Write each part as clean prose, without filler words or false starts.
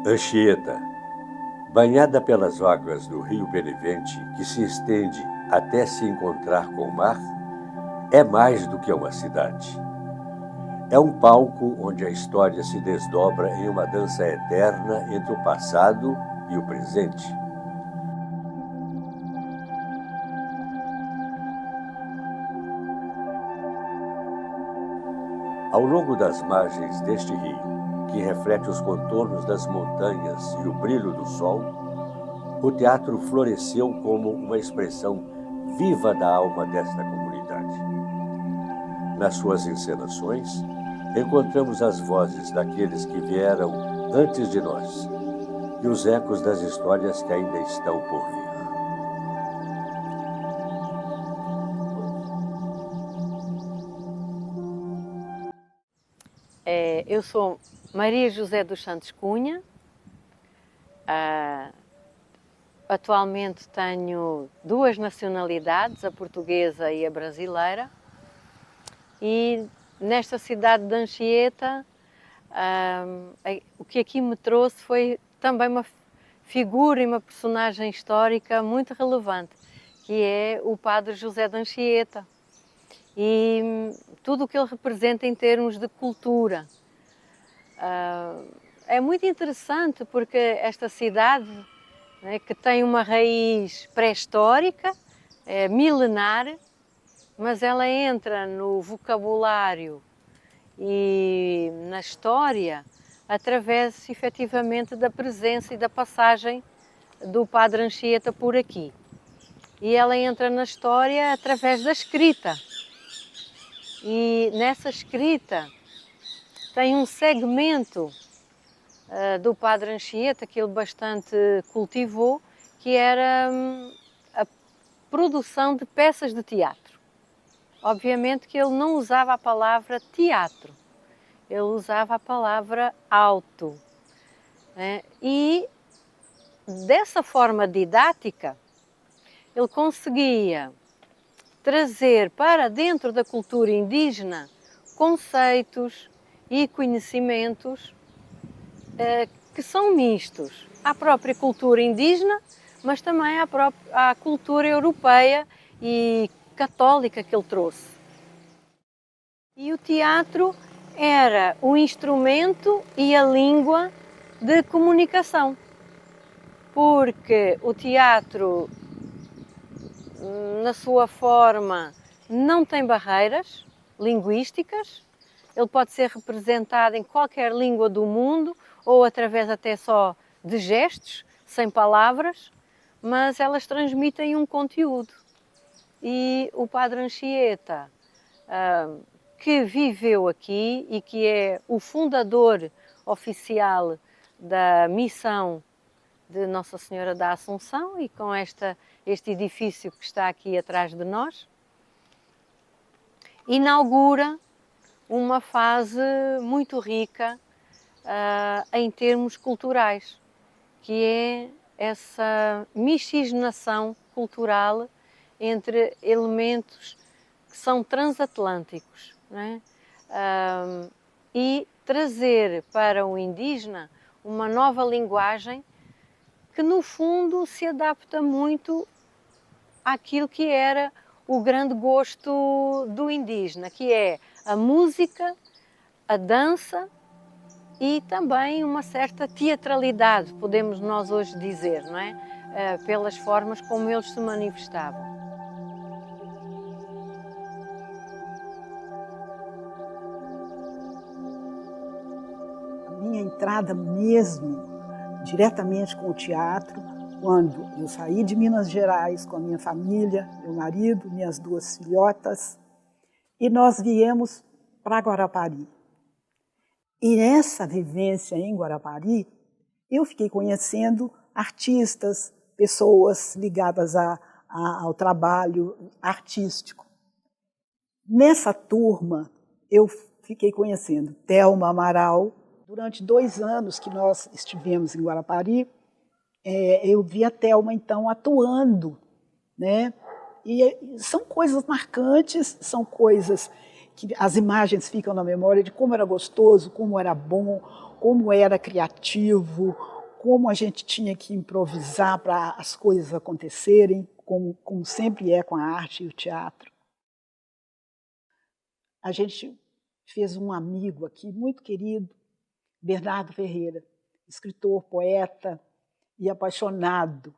Anchieta, banhada pelas águas do rio Benevente, que se estende até se encontrar com o mar, é mais do que uma cidade. É um palco onde a história se desdobra em uma dança eterna entre o passado e o presente. Ao longo das margens deste rio, que reflete os contornos das montanhas e o brilho do sol, o teatro floresceu como uma expressão viva da alma desta comunidade. Nas suas encenações, encontramos as vozes daqueles que vieram antes de nós e os ecos das histórias que ainda estão por vir. Eu sou Maria José dos Santos Cunha. Atualmente tenho duas nacionalidades, a portuguesa e a brasileira. E nesta cidade de Anchieta, o que aqui me trouxe foi também uma figura e uma personagem histórica muito relevante, que é o Padre José de Anchieta. E tudo o que ele representa em termos de cultura. É muito interessante porque esta cidade, né, que tem uma raiz pré-histórica, milenar, mas ela entra no vocabulário e na história através, efetivamente, da presença e da passagem do Padre Anchieta por aqui. E ela entra na história através da escrita. E nessa escrita tem um segmento do Padre Anchieta que ele bastante cultivou, que era a produção de peças de teatro. Obviamente que ele não usava a palavra teatro, ele usava a palavra auto, né? E dessa forma didática, ele conseguia trazer para dentro da cultura indígena conceitos e conhecimentos que são mistos à própria cultura indígena, mas também à cultura europeia e católica que ele trouxe. E o teatro era o instrumento e a língua de comunicação, porque o teatro, na sua forma, não tem barreiras linguísticas, ele pode ser representado em qualquer língua do mundo ou através até só de gestos, sem palavras, mas elas transmitem um conteúdo. E o Padre Anchieta, que viveu aqui e que é o fundador oficial da missão de Nossa Senhora da Assunção, e com este edifício que está aqui atrás de nós, inaugura uma fase muito rica em termos culturais, que é essa miscigenação cultural entre elementos que são transatlânticos, não é? E trazer para o indígena uma nova linguagem que, no fundo, se adapta muito àquilo que era o grande gosto do indígena, que é a música, a dança e também uma certa teatralidade, podemos nós hoje dizer, não é? Pelas formas como eles se manifestavam. A minha entrada mesmo, diretamente com o teatro, quando eu saí de Minas Gerais com a minha família, meu marido, minhas duas filhotas, e nós viemos para Guarapari. E nessa vivência em Guarapari, eu fiquei conhecendo artistas, pessoas ligadas ao trabalho artístico. Nessa turma, eu fiquei conhecendo Thelma Amaral. Durante 2 anos que nós estivemos em Guarapari, eu vi a Thelma, então, atuando, né? E são coisas marcantes, são coisas que as imagens ficam na memória de como era gostoso, como era bom, como era criativo, como a gente tinha que improvisar para as coisas acontecerem, como sempre é com a arte e o teatro. A gente fez um amigo aqui, muito querido, Bernardo Ferreira, escritor, poeta e apaixonado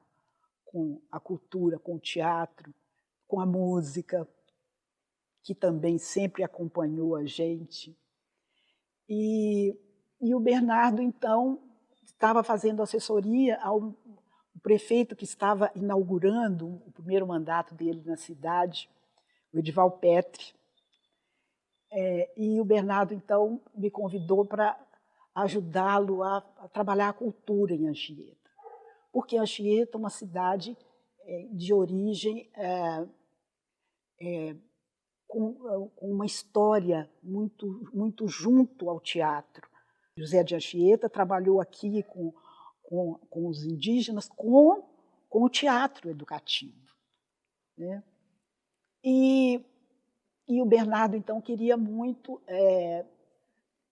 com a cultura, com o teatro, com a música, que também sempre acompanhou a gente. E o Bernardo, então, estava fazendo assessoria ao prefeito que estava inaugurando o primeiro mandato dele na cidade, o Edival Petri. E o Bernardo, então, me convidou para ajudá-lo a trabalhar a cultura em Anchieta. Porque Anchieta é uma cidade de origem com uma história muito junto ao teatro. José de Anchieta trabalhou aqui com os indígenas, com o teatro educativo, né? E o Bernardo, então, queria muito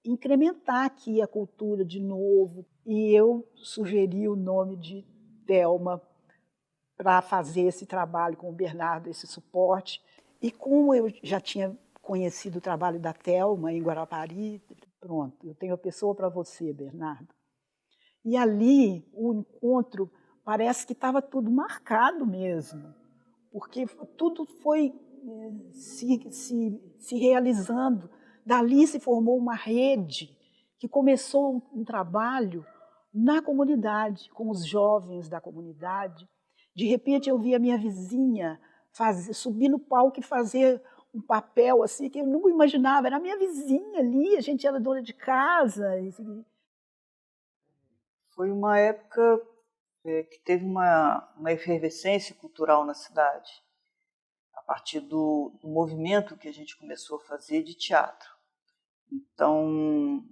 incrementar aqui a cultura de novo, e eu sugeri o nome de Thelma para fazer esse trabalho com o Bernardo, esse suporte. E como eu já tinha conhecido o trabalho da Thelma em Guarapari, pronto, eu tenho a pessoa para você, Bernardo. E ali, o encontro, parece que estava tudo marcado mesmo, porque tudo foi se realizando. Dali se formou uma rede que começou um trabalho na comunidade, com os jovens da comunidade. De repente, eu vi a minha vizinha subir no palco e fazer um papel assim que eu nunca imaginava. Era a minha vizinha ali, a gente era dona de casa. Foi uma época que teve uma efervescência cultural na cidade, a partir do movimento que a gente começou a fazer de teatro. Então,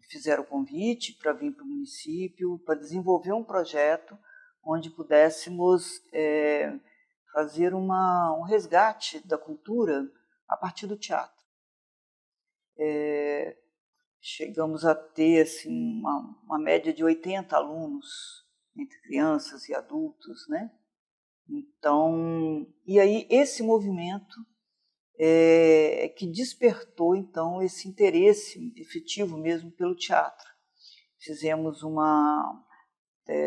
fizeram o convite para vir para o município, para desenvolver um projeto onde pudéssemos fazer um resgate da cultura a partir do teatro. Chegamos a ter assim, uma média de 80 alunos, entre crianças e adultos, né? Então, e aí esse movimento que despertou então esse interesse efetivo mesmo pelo teatro. Fizemos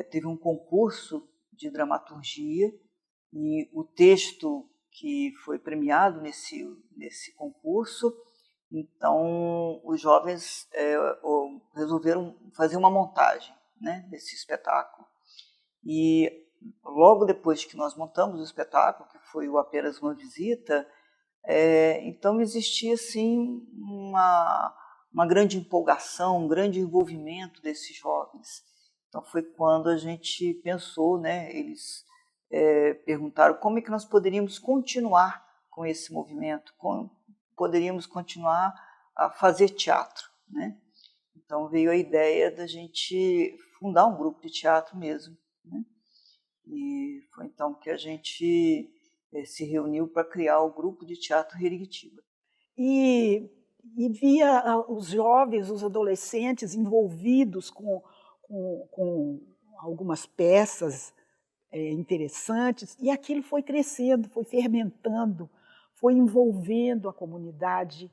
teve um concurso de dramaturgia e o texto que foi premiado nesse concurso, então os jovens resolveram fazer uma montagem, né, desse espetáculo. E logo depois que nós montamos o espetáculo, que foi o Apenas uma Visita, então existia assim uma grande empolgação, um grande envolvimento desses jovens. Então foi quando a gente pensou, né, eles perguntaram como é que nós poderíamos continuar com esse movimento, como poderíamos continuar a fazer teatro, né? Então veio a ideia da gente fundar um grupo de teatro mesmo, né? E foi então que a gente se reuniu para criar o grupo de teatro Herigitiba. E via os jovens, os adolescentes envolvidos com algumas peças interessantes, e aquilo foi crescendo, foi fermentando, foi envolvendo a comunidade,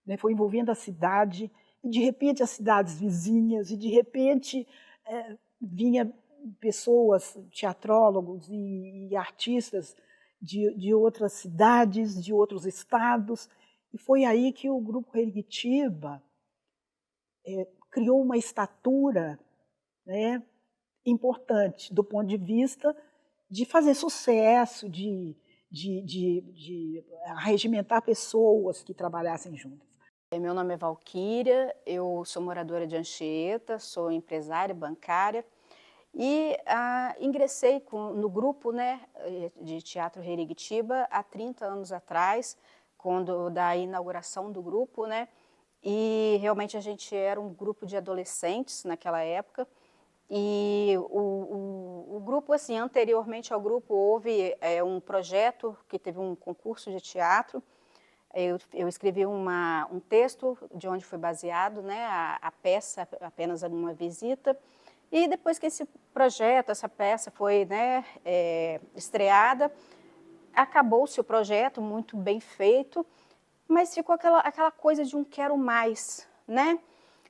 né, foi envolvendo a cidade, e de repente as cidades vizinhas, e de repente vinha pessoas, teatrólogos e artistas de outras cidades, de outros estados, e foi aí que o Grupo Herigitiba criou uma estatura, né, importante do ponto de vista de fazer sucesso, de arregimentar pessoas que trabalhassem juntas. Meu nome é Valquíria, eu sou moradora de Anchieta, sou empresária bancária e ingressei no grupo, né, de Teatro Herigitiba há 30 anos atrás, quando da inauguração do grupo, né, e realmente a gente era um grupo de adolescentes naquela época. E o grupo, assim, anteriormente ao grupo, houve um projeto que teve um concurso de teatro. Eu escrevi um texto de onde foi baseado, né, a peça Apenas uma Visita, E depois que esse projeto, essa peça foi, né, estreada, acabou-se o projeto, muito bem feito, mas ficou aquela coisa de um quero mais, né?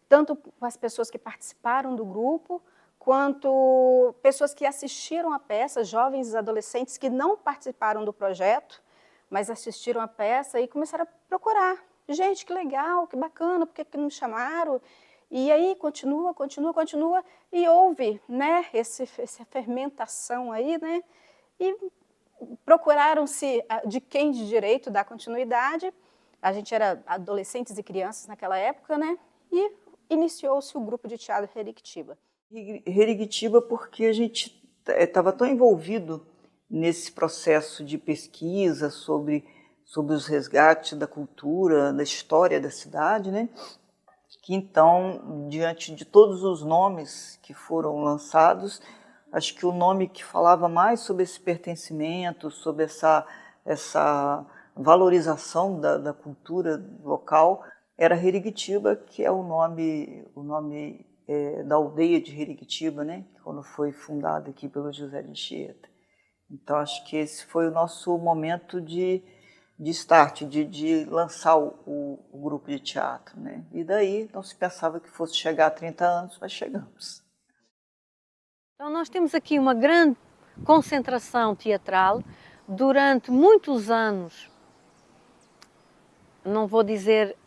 Tanto com as pessoas que participaram do grupo, quanto pessoas que assistiram a peça, jovens e adolescentes que não participaram do projeto, mas assistiram a peça e começaram a procurar. Gente, que legal, que bacana, por que não me chamaram? E aí continua, e houve, né, essa fermentação aí, né? E procuraram-se de quem de direito dar continuidade. A gente era adolescentes e crianças naquela época, né? E iniciou-se o grupo de teatro Rerictiba. Rerictiba porque a gente estava tão envolvido nesse processo de pesquisa sobre os resgates da cultura, da história da cidade, né? Que então, diante de todos os nomes que foram lançados, acho que o nome que falava mais sobre esse pertencimento, sobre essa valorização da cultura local, era Rerictiba, que é o nome da aldeia de Rerictiba, né? Quando foi fundada aqui pelo José de Anchieta. Então, acho que esse foi o nosso momento de start, de lançar o grupo de teatro, né? E daí não se pensava que fosse chegar a 30 anos, mas chegamos. Então nós temos aqui uma grande concentração teatral durante muitos anos. Não vou dizer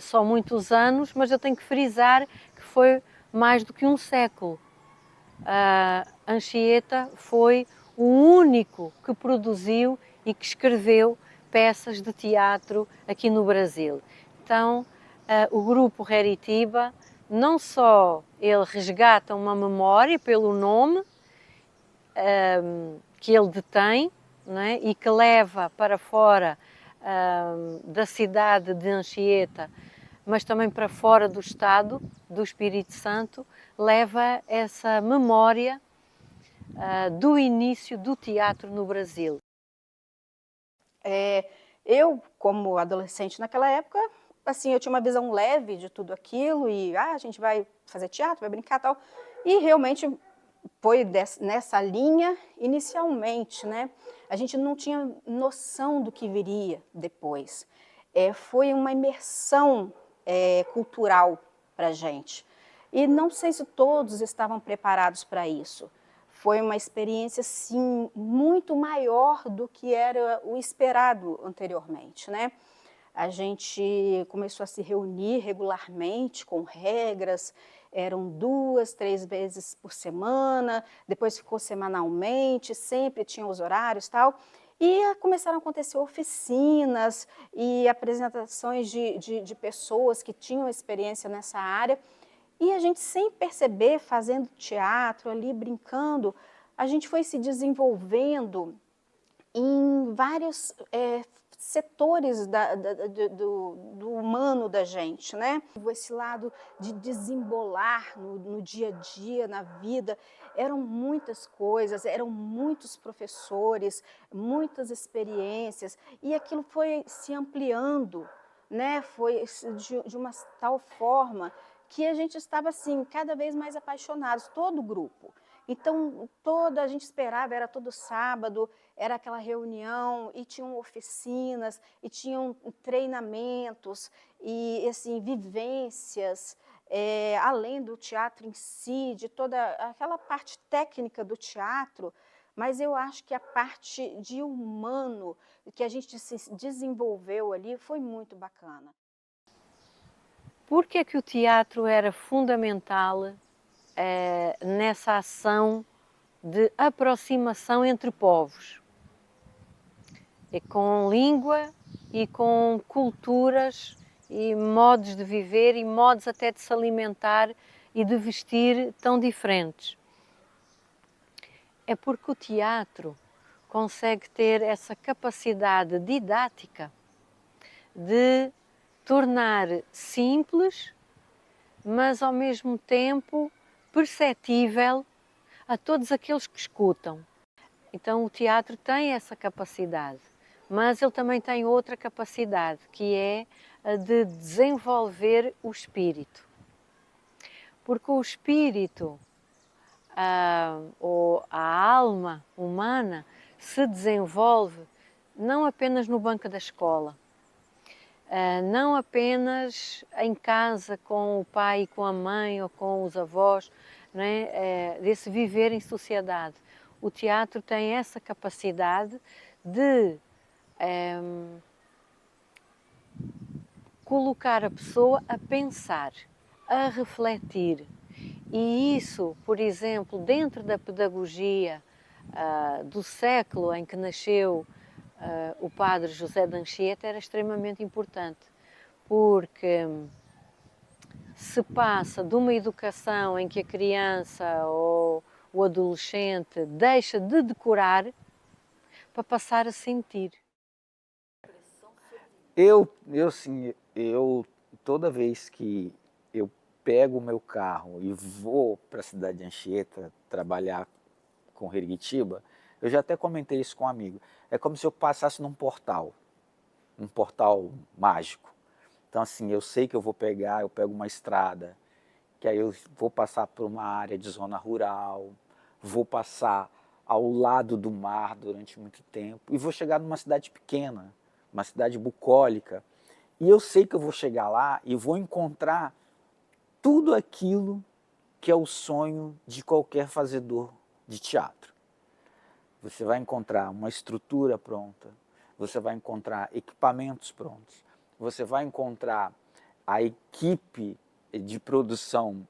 só muitos anos, mas eu tenho que frisar que foi mais do que um século. Anchieta foi o único que produziu e que escreveu peças de teatro aqui no Brasil. Então, o grupo Rerictiba, não só ele resgata uma memória pelo nome que ele detém, não é? E que leva para fora da cidade de Anchieta, mas também para fora do Estado, do Espírito Santo, leva essa memória do início do teatro no Brasil. Eu, como adolescente naquela época, assim, eu tinha uma visão leve de tudo aquilo e a gente vai fazer teatro, vai brincar e tal. E realmente foi nessa linha inicialmente, né? A gente não tinha noção do que viria depois. Foi uma imersão cultural para a gente. E não sei se todos estavam preparados para isso. Foi uma experiência, sim, muito maior do que era o esperado anteriormente, né? A gente começou a se reunir regularmente, com regras, eram 2, 3 vezes por semana, depois ficou semanalmente, sempre tinha os horários e tal. E começaram a acontecer oficinas e apresentações de pessoas que tinham experiência nessa área. E a gente, sem perceber, fazendo teatro ali, brincando, a gente foi se desenvolvendo em vários setores do humano da gente, né? Esse lado de desembolar no dia a dia, na vida, eram muitas coisas, eram muitos professores, muitas experiências, e aquilo foi se ampliando, né? Foi de uma tal forma que a gente estava assim, cada vez mais apaixonados, todo o grupo. Então, a gente esperava, era todo sábado, era aquela reunião, e tinham oficinas, e tinham treinamentos, e assim, vivências, além do teatro em si, de toda aquela parte técnica do teatro, mas eu acho que a parte de humano que a gente se desenvolveu ali foi muito bacana. Por que é que o teatro era fundamental nessa ação de aproximação entre povos? E com língua e com culturas e modos de viver e modos até de se alimentar e de vestir tão diferentes. É porque o teatro consegue ter essa capacidade didática de tornar simples, mas ao mesmo tempo perceptível a todos aqueles que escutam. Então o teatro tem essa capacidade, mas ele também tem outra capacidade, que é a de desenvolver o espírito. Porque o espírito ou a alma humana se desenvolve não apenas no banco da escola, não apenas em casa com o pai e com a mãe ou com os avós, não é? Desse viver em sociedade. O teatro tem essa capacidade de colocar a pessoa a pensar, a refletir. E isso, por exemplo, dentro da pedagogia do século em que nasceu o padre José de Anchieta, era extremamente importante, porque se passa de uma educação em que a criança ou o adolescente deixa de decorar para passar a sentir. Eu toda vez que eu pego o meu carro e vou para a cidade de Anchieta trabalhar com Herigitiba, eu já até comentei isso com um amigo, é como se eu passasse num portal mágico. Então assim, eu sei que eu pego uma estrada, que aí eu vou passar por uma área de zona rural, vou passar ao lado do mar durante muito tempo e vou chegar numa cidade pequena, uma cidade bucólica, e eu sei que eu vou chegar lá e vou encontrar tudo aquilo que é o sonho de qualquer fazedor de teatro. Você vai encontrar uma estrutura pronta, você vai encontrar equipamentos prontos, você vai encontrar a equipe de produção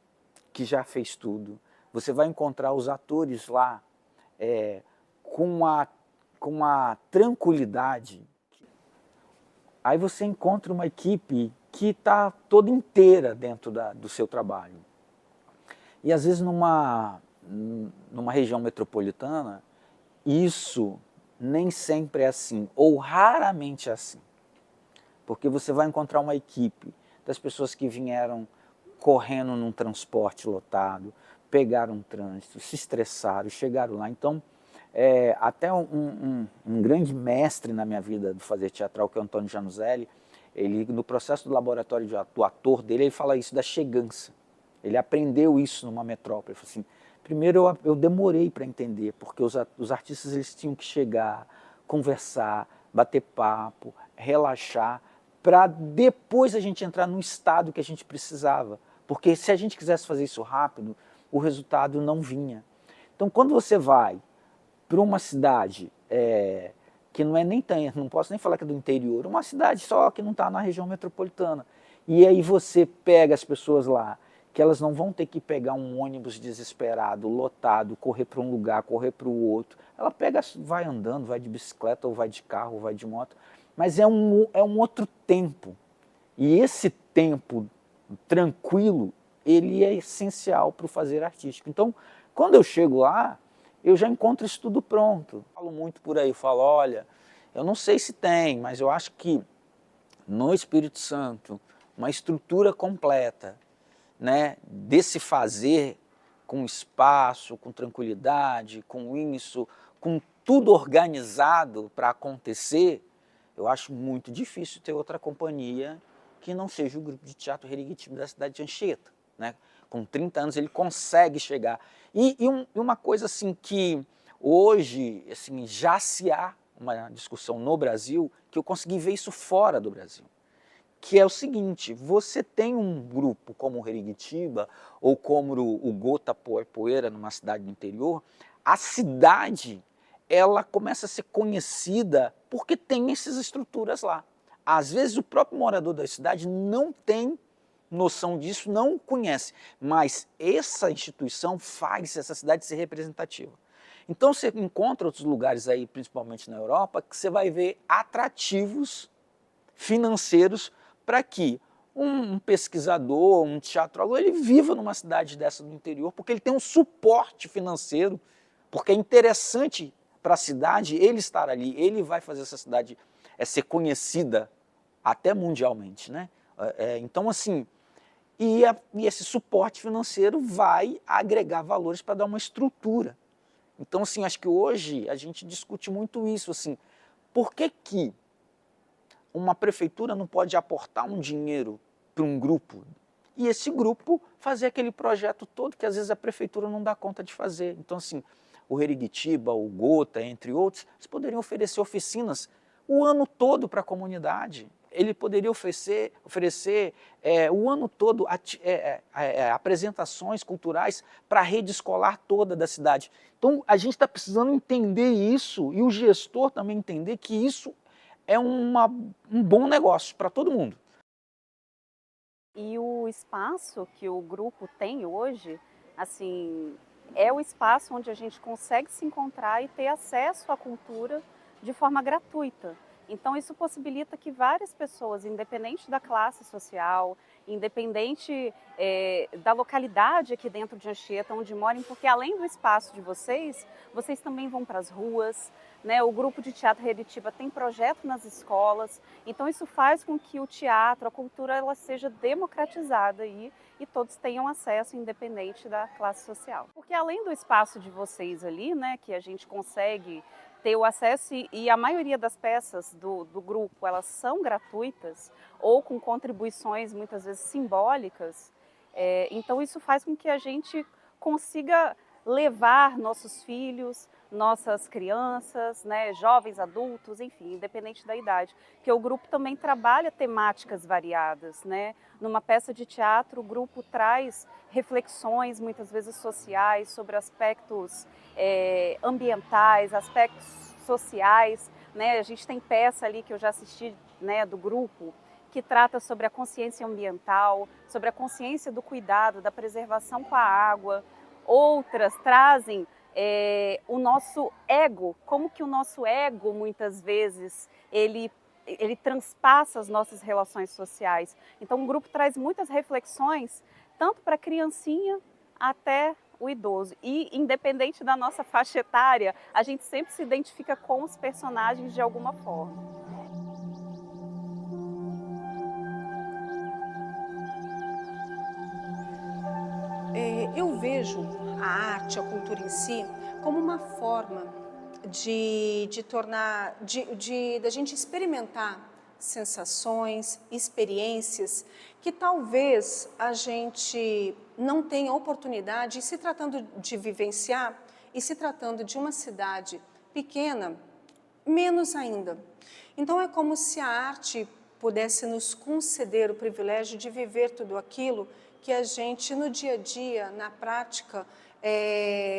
que já fez tudo, você vai encontrar os atores lá com a tranquilidade. Aí você encontra uma equipe que está toda inteira dentro do seu trabalho. E às vezes numa região metropolitana, isso nem sempre é assim, ou raramente é assim. Porque você vai encontrar uma equipe das pessoas que vieram correndo num transporte lotado, pegaram um trânsito, se estressaram, chegaram lá. Então, até um grande mestre na minha vida do fazer teatral, que é o Antônio Januzelli, ele, no processo do laboratório do ator dele, ele fala isso da chegança. Ele aprendeu isso numa metrópole. Ele falou assim, primeiro eu demorei para entender, porque os artistas eles tinham que chegar, conversar, bater papo, relaxar, para depois a gente entrar no estado que a gente precisava. Porque se a gente quisesse fazer isso rápido, o resultado não vinha. Então, quando você vai para uma cidade que não é nem não posso nem falar que é do interior, uma cidade só que não está na região metropolitana, e aí você pega as pessoas lá, que elas não vão ter que pegar um ônibus desesperado, lotado, correr para um lugar, correr para o outro. Ela pega, vai andando, vai de bicicleta, ou vai de carro, ou vai de moto, mas é um outro tempo. E esse tempo tranquilo, ele é essencial para o fazer artístico. Então, quando eu chego lá, eu já encontro isso tudo pronto. Eu falo muito por aí, eu falo, olha, eu não sei se tem, mas eu acho que no Espírito Santo, uma estrutura completa, né, desse fazer com espaço, com tranquilidade, com isso, com tudo organizado para acontecer, eu acho muito difícil ter outra companhia que não seja o grupo de teatro Herigitiba da cidade de Anchieta, né? Com 30 anos ele consegue chegar. E uma coisa assim que hoje assim, já se há uma discussão no Brasil, que eu consegui ver isso fora do Brasil, que é o seguinte, você tem um grupo como o Herigitiba ou como o Gota Poeira numa cidade do interior, a cidade ela começa a ser conhecida porque tem essas estruturas lá. Às vezes o próprio morador da cidade não tem noção disso, não conhece, mas essa instituição faz essa cidade ser representativa. Então você encontra outros lugares aí, principalmente na Europa, que você vai ver atrativos financeiros para que um pesquisador, um teatrólogo, ele viva numa cidade dessa do interior, porque ele tem um suporte financeiro, porque é interessante para a cidade ele estar ali, ele vai fazer essa cidade ser conhecida até mundialmente, né? Então, assim, e esse suporte financeiro vai agregar valores para dar uma estrutura. Então, assim, acho que hoje a gente discute muito isso, assim, por que uma prefeitura não pode aportar um dinheiro para um grupo e esse grupo fazer aquele projeto todo que às vezes a prefeitura não dá conta de fazer. Então, assim, o Herigitiba, o Gota, entre outros, eles poderiam oferecer oficinas o ano todo para a comunidade. Ele poderia oferecer o ano todo apresentações culturais para a rede escolar toda da cidade. Então, a gente está precisando entender isso, e o gestor também entender que isso é um bom negócio para todo mundo. E o espaço que o grupo tem hoje, assim, é o espaço onde a gente consegue se encontrar e ter acesso à cultura de forma gratuita. Então isso possibilita que várias pessoas, independente da classe social, independente da localidade aqui dentro de Anchieta, onde morem, porque além do espaço de vocês também vão para as ruas, né? O grupo de teatro Herigitiba tem projeto nas escolas, então isso faz com que o teatro, a cultura, ela seja democratizada e todos tenham acesso, independente da classe social. Porque além do espaço de vocês ali, né, que a gente consegue ter o acesso, e a maioria das peças do grupo, elas são gratuitas ou com contribuições muitas vezes simbólicas, então isso faz com que a gente consiga levar nossos filhos, nossas crianças, né, jovens, adultos, enfim, independente da idade, que o grupo também trabalha temáticas variadas, né? Numa peça de teatro, o grupo traz reflexões, muitas vezes sociais, sobre aspectos ambientais, aspectos sociais, né? A gente tem peça ali que eu já assisti, né, do grupo, que trata sobre a consciência ambiental, sobre a consciência do cuidado, da preservação com a água. Outras trazem o nosso ego, como que o nosso ego, muitas vezes, ele transpassa as nossas relações sociais. Então o grupo traz muitas reflexões, tanto para a criancinha até o idoso. E independente da nossa faixa etária, a gente sempre se identifica com os personagens de alguma forma. Eu vejo a arte, a cultura em si, como uma forma da gente experimentar sensações, experiências que talvez a gente não tenha oportunidade, e se tratando de vivenciar, e se tratando de uma cidade pequena, menos ainda. Então é como se a arte pudesse nos conceder o privilégio de viver tudo aquilo que a gente, no dia a dia, na prática,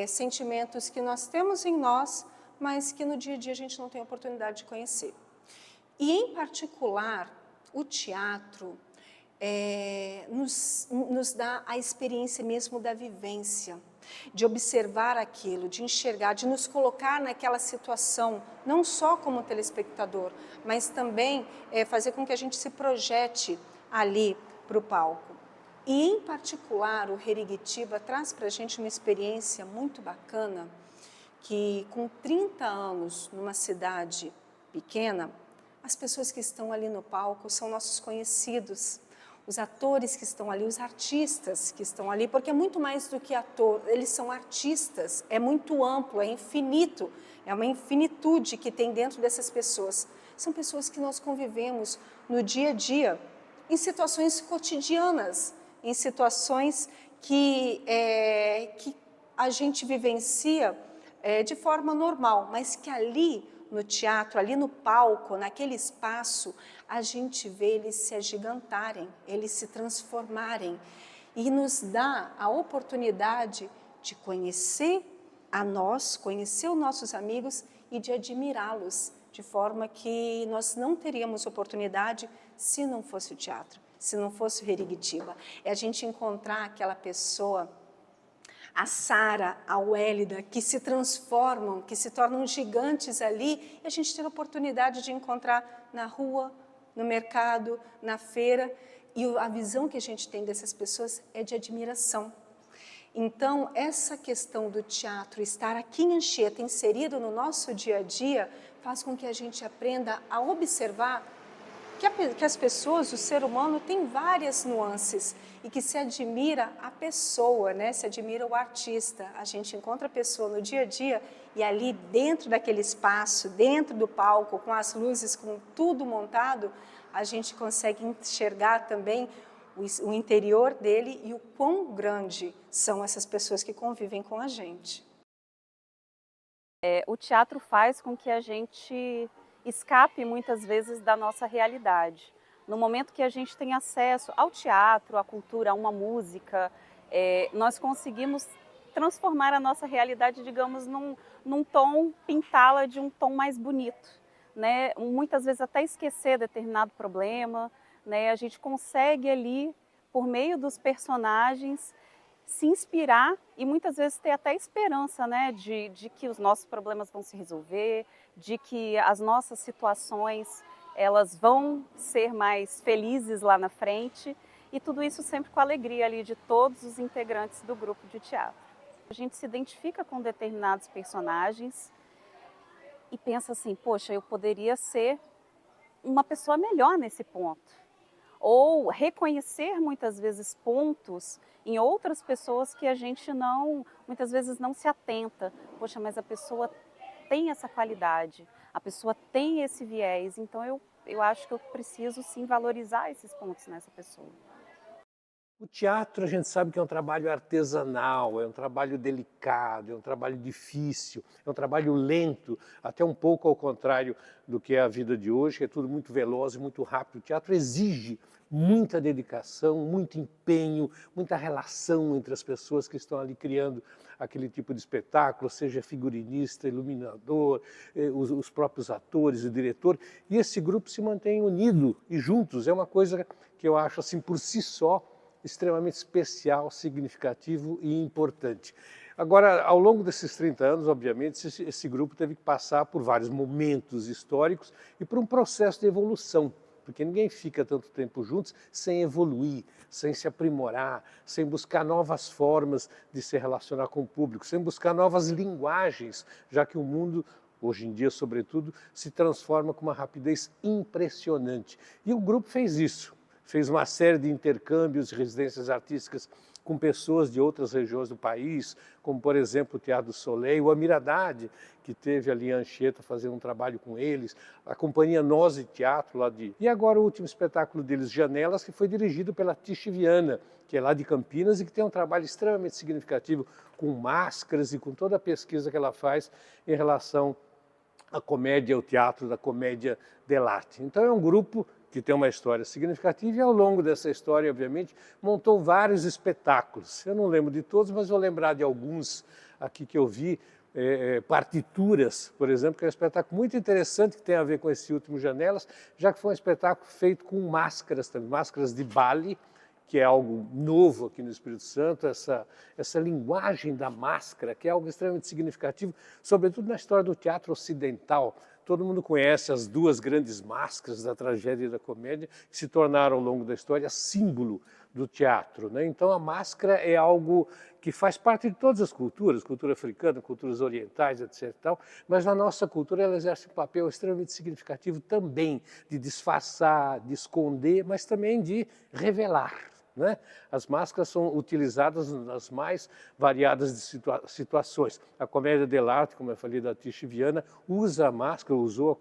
sentimentos que nós temos em nós, mas que no dia a dia a gente não tem oportunidade de conhecer. E, em particular, o teatro nos dá a experiência mesmo da vivência, de observar aquilo, de enxergar, de nos colocar naquela situação, não só como telespectador, mas também fazer com que a gente se projete ali para o palco. E, em particular, o Herigitiba traz para a gente uma experiência muito bacana, que com 30 anos numa cidade pequena, as pessoas que estão ali no palco são nossos conhecidos, os atores que estão ali, os artistas que estão ali, porque é muito mais do que ator, eles são artistas, é muito amplo, é infinito, é uma infinitude que tem dentro dessas pessoas. São pessoas que nós convivemos no dia a dia, em situações cotidianas, em situações que a gente vivencia de forma normal, mas que ali no teatro, ali no palco, naquele espaço, a gente vê eles se agigantarem, eles se transformarem, e nos dá a oportunidade de conhecer a nós, conhecer os nossos amigos e de admirá-los, de forma que nós não teríamos oportunidade se não fosse o teatro, se não fosse o Herigitiba. É a gente encontrar aquela pessoa, a Sara, a Wélida, que se transformam, que se tornam gigantes ali, e a gente ter a oportunidade de encontrar na rua, no mercado, na feira, e a visão que a gente tem dessas pessoas é de admiração. Então, essa questão do teatro, estar aqui em Anchieta, inserido no nosso dia a dia, faz com que a gente aprenda a observar que as pessoas, o ser humano, tem várias nuances e que se admira a pessoa, né? Se admira o artista. A gente encontra a pessoa no dia a dia e ali dentro daquele espaço, dentro do palco, com as luzes, com tudo montado, a gente consegue enxergar também o interior dele e o quão grande são essas pessoas que convivem com a gente. O teatro faz com que a gente escape muitas vezes da nossa realidade. No momento que a gente tem acesso ao teatro, à cultura, a uma música, nós conseguimos transformar a nossa realidade, digamos, num tom, pintá-la de um tom mais bonito, né? Muitas vezes até esquecer determinado problema, né? A gente consegue ali, por meio dos personagens, se inspirar e muitas vezes ter até esperança, né? De que os nossos problemas vão se resolver, de que as nossas situações elas vão ser mais felizes lá na frente, e tudo isso sempre com a alegria ali de todos os integrantes do grupo de teatro. A gente se identifica com determinados personagens e pensa assim, poxa, eu poderia ser uma pessoa melhor nesse ponto. Ou reconhecer muitas vezes pontos em outras pessoas que a gente muitas vezes não se atenta. Poxa, mas a pessoa tem essa qualidade, a pessoa tem esse viés, então eu acho que eu preciso sim valorizar esses pontos nessa pessoa. O teatro, a gente sabe que é um trabalho artesanal, é um trabalho delicado, é um trabalho difícil, é um trabalho lento, até um pouco ao contrário do que é a vida de hoje, que é tudo muito veloz e muito rápido. O teatro exige muita dedicação, muito empenho, muita relação entre as pessoas que estão ali criando aquele tipo de espetáculo, seja figurinista, iluminador, os próprios atores, o diretor. E esse grupo se mantém unido e juntos. É uma coisa que eu acho, assim, por si só, extremamente especial, significativo e importante. Agora, ao longo desses 30 anos, obviamente, esse grupo teve que passar por vários momentos históricos e por um processo de evolução, porque ninguém fica tanto tempo juntos sem evoluir, sem se aprimorar, sem buscar novas formas de se relacionar com o público, sem buscar novas linguagens, já que o mundo, hoje em dia, sobretudo, se transforma com uma rapidez impressionante. E o grupo fez isso. Fez uma série de intercâmbios de residências artísticas com pessoas de outras regiões do país, como, por exemplo, o Teatro do Soleil, o Amir Haddad, que teve ali em Anchieta fazendo um trabalho com eles, a Companhia Nós de Teatro lá de... E agora o último espetáculo deles, Janelas, que foi dirigido pela Tiche Viana, que é lá de Campinas e que tem um trabalho extremamente significativo com máscaras e com toda a pesquisa que ela faz em relação à comédia, ao teatro da comédia dell'arte. Então é um grupo que tem uma história significativa e, ao longo dessa história, obviamente, montou vários espetáculos. Eu não lembro de todos, mas vou lembrar de alguns aqui que eu vi, partituras, por exemplo, que é um espetáculo muito interessante que tem a ver com esse último Janelas, já que foi um espetáculo feito com máscaras também, máscaras de Bali, que é algo novo aqui no Espírito Santo, essa linguagem da máscara, que é algo extremamente significativo, sobretudo na história do teatro ocidental. Todo mundo conhece as duas grandes máscaras da tragédia e da comédia, que se tornaram, ao longo da história, símbolo do teatro, né? Então, a máscara é algo que faz parte de todas as culturas, cultura africana, culturas orientais, etc. e tal, mas na nossa cultura ela exerce um papel extremamente significativo também de disfarçar, de esconder, mas também de revelar. Né? As máscaras são utilizadas nas mais variadas de situações. A comédia dell'arte, como eu falei, da Tiche Viana, usa a máscara, usou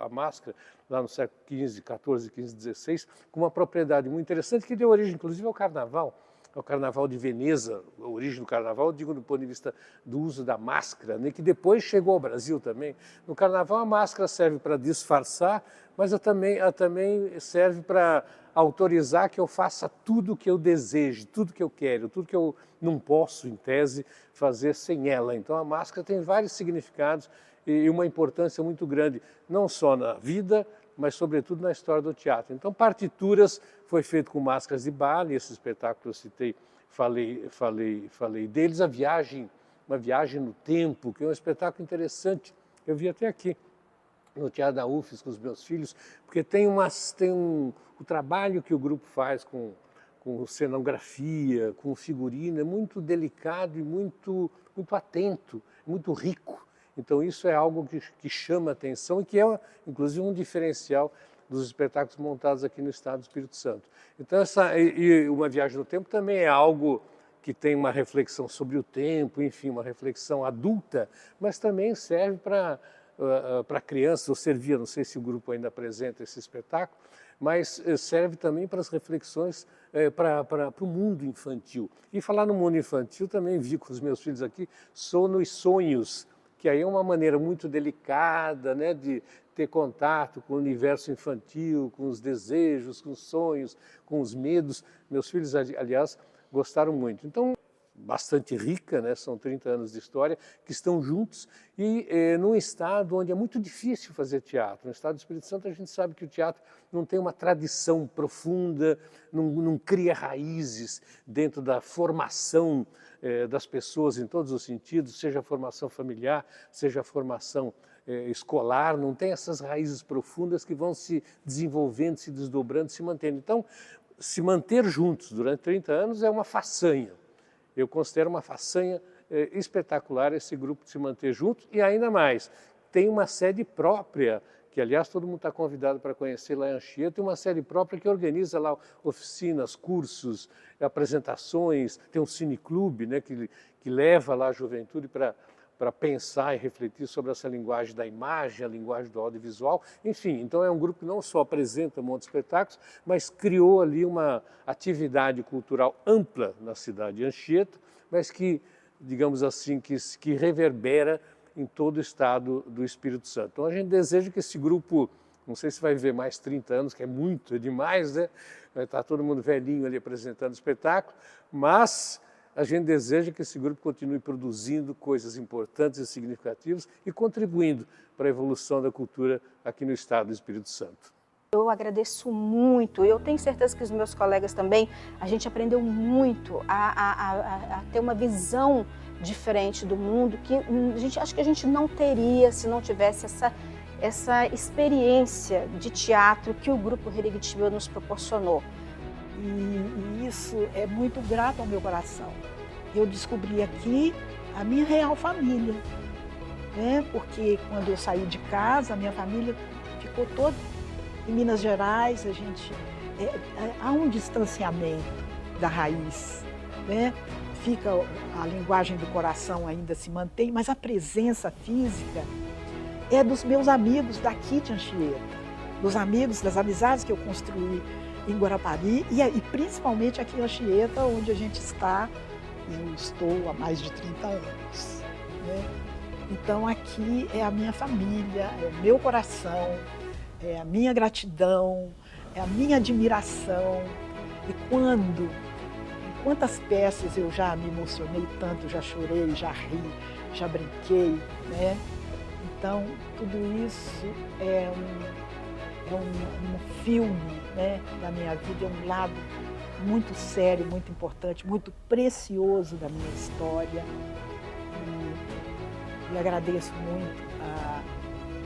a máscara lá no século XV, XIV, XV, XVI, com uma propriedade muito interessante que deu origem, inclusive, ao carnaval. Ao Carnaval de Veneza, a origem do Carnaval, eu digo do ponto de vista do uso da máscara, né, que depois chegou ao Brasil também. No Carnaval a máscara serve para disfarçar, mas ela também serve para autorizar que eu faça tudo o que eu desejo, tudo que eu quero, tudo que eu não posso, em tese, fazer sem ela. Então a máscara tem vários significados e uma importância muito grande, não só na vida, mas sobretudo na história do teatro. Então, Partituras foi feito com máscaras de Bali, esse espetáculo eu citei, falei deles, Uma Viagem no Tempo, que é um espetáculo interessante, eu vi até aqui no Teatro da UFES com os meus filhos, porque o trabalho que o grupo faz com cenografia, com figurino, é muito delicado e muito atento, muito rico. Então isso é algo que chama atenção e que é, inclusive, um diferencial dos espetáculos montados aqui no estado do Espírito Santo. Então Uma Viagem no Tempo também é algo que tem uma reflexão sobre o tempo, enfim, uma reflexão adulta, mas também serve para crianças, ou servia, não sei se o grupo ainda apresenta esse espetáculo, mas serve também para as reflexões para o mundo infantil. E falar no mundo infantil também vi com os meus filhos aqui, Sono e Sonhos, que aí é uma maneira muito delicada, né, de ter contato com o universo infantil, com os desejos, com os sonhos, com os medos. Meus filhos, aliás, gostaram muito. Então, bastante rica, né? São 30 anos de história, que estão juntos e num estado onde é muito difícil fazer teatro. No estado do Espírito Santo a gente sabe que o teatro não tem uma tradição profunda, não cria raízes dentro da formação das pessoas em todos os sentidos, seja a formação familiar, seja a formação escolar, não tem essas raízes profundas que vão se desenvolvendo, se desdobrando, se mantendo. Então, se manter juntos durante 30 anos é uma façanha. Eu considero uma façanha espetacular esse grupo de se manter junto e ainda mais, tem uma sede própria, que aliás todo mundo está convidado para conhecer lá em Anchieta, tem uma sede própria que organiza lá oficinas, cursos, apresentações, tem um cineclube, né, que leva lá a juventude para pensar e refletir sobre essa linguagem da imagem, a linguagem do audiovisual. Enfim, então é um grupo que não só apresenta um monte de espetáculos, mas criou ali uma atividade cultural ampla na cidade de Anchieta, mas que, digamos assim, que reverbera em todo o estado do Espírito Santo. Então a gente deseja que esse grupo, não sei se vai viver mais 30 anos, que é muito, é demais, né? Vai estar todo mundo velhinho ali apresentando espetáculo, mas a gente deseja que esse grupo continue produzindo coisas importantes e significativas e contribuindo para a evolução da cultura aqui no estado do Espírito Santo. Eu agradeço muito, eu tenho certeza que os meus colegas também, a gente aprendeu muito a ter uma visão diferente do mundo que acho que a gente não teria se não tivesse essa experiência de teatro que o Grupo Herigtibil nos proporcionou. E isso é muito grato ao meu coração. Eu descobri aqui a minha real família, né? Porque quando eu saí de casa, a minha família ficou toda em Minas Gerais. Há um distanciamento da raiz, né? Fica a linguagem do coração ainda se mantém, mas a presença física é dos meus amigos daqui de Anchieta, dos amigos, das amizades que eu construí em Guarapari e principalmente aqui em Anchieta, onde a gente está, eu estou há mais de 30 anos. Né? Então aqui é a minha família, é o meu coração, é a minha gratidão, é a minha admiração. E quantas peças eu já me emocionei tanto, já chorei, já ri, já brinquei, né? Então tudo isso é um filme, né, da minha vida, é um lado muito sério, muito importante, muito precioso da minha história. E agradeço muito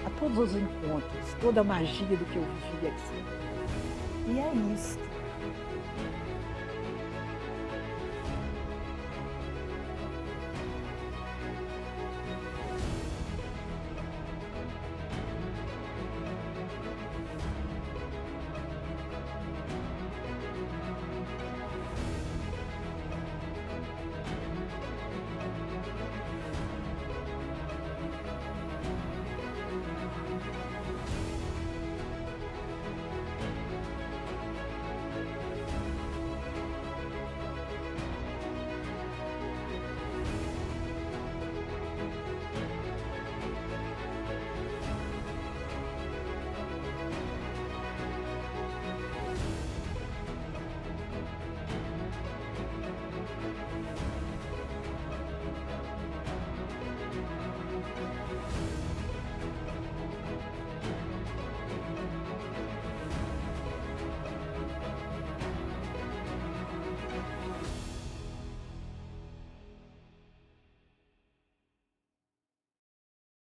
a todos os encontros, toda a magia do que eu vivi aqui. E é isso.